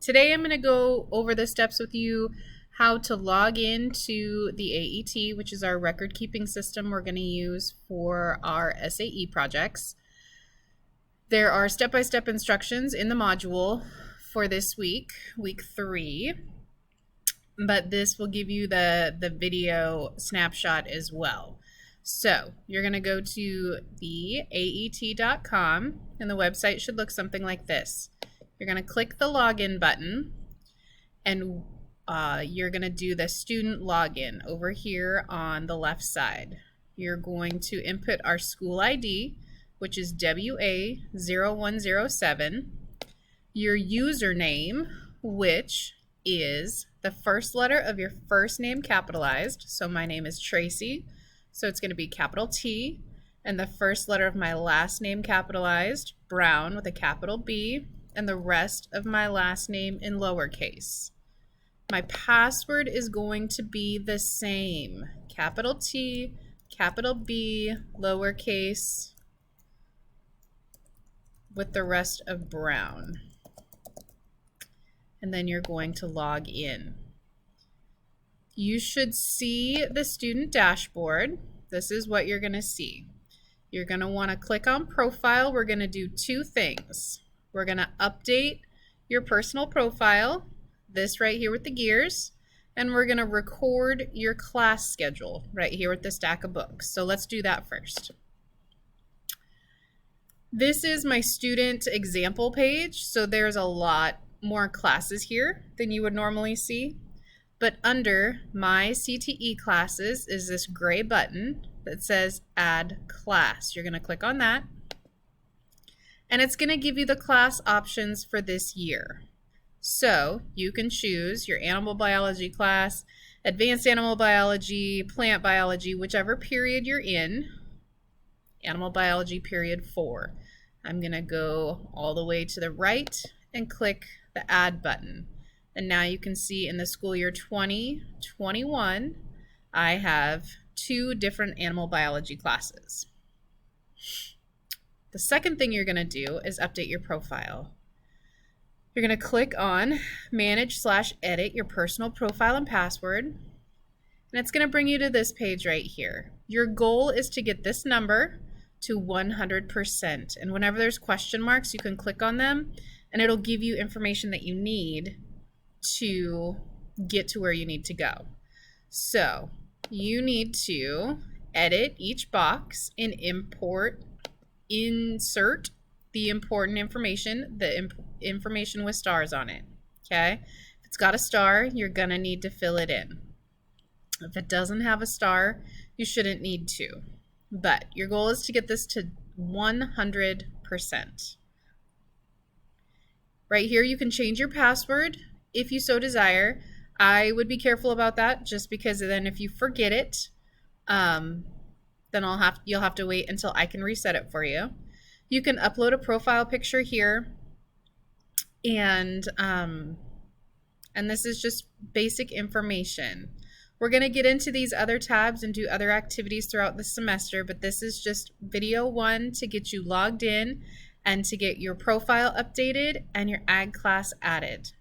Today I'm going to go over the steps with you how to log into the AET, which is our record keeping system we're going to use for our SAE projects. There are step-by-step instructions in the module for this week, week 3, but this will give you the video snapshot as well. So you're going to go to the aet.com and the website should look something like this. You're going to click the login button and you're going to do the student login over here on the left side. You're going to input our school ID, which is WA0107, your username, which is the first letter of your first name capitalized. So my name is Tracy, so it's going to be capital T, and the first letter of my last name capitalized, Brown with a capital B, and the rest of my last name in lowercase. My password is going to be the same, capital T, capital B, lowercase, with the rest of Brown. And then you're going to log in. You should see the student dashboard. This is what you're going to see. You're going to want to click on profile. We're going to do two things. We're going to update your personal profile, this right here with the gears, and we're going to record your class schedule right here with the stack of books. So let's do that first. This is my student example page, so there's a lot more classes here than you would normally see. But under my CTE classes is this gray button that says add class. You're going to click on that. And it's going to give you the class options for this year. So you can choose your animal biology class, advanced animal biology, plant biology, whichever period you're in. Animal biology period 4. I'm going to go all the way to the right and click the add button. And now you can see in the school year 2021, I have 2 different animal biology classes. The second thing you're going to do is update your profile. You're going to click on manage/edit your personal profile and password, and it's going to bring you to this page right here. Your goal is to get this number to 100%, and whenever there's question marks, you can click on them and it'll give you information that you need to get to where you need to go. So you need to edit each box and insert the important information, information with stars on it, okay? If it's got a star, you're gonna need to fill it in. If it doesn't have a star, you shouldn't need to. But your goal is to get this to 100%. Right here, you can change your password if you so desire. I would be careful about that just because then if you forget it, then you'll have to wait until I can reset it for you. You can upload a profile picture here, and this is just basic information. We're going to get into these other tabs and do other activities throughout the semester, but this is just video 1 to get you logged in and to get your profile updated and your ag class added.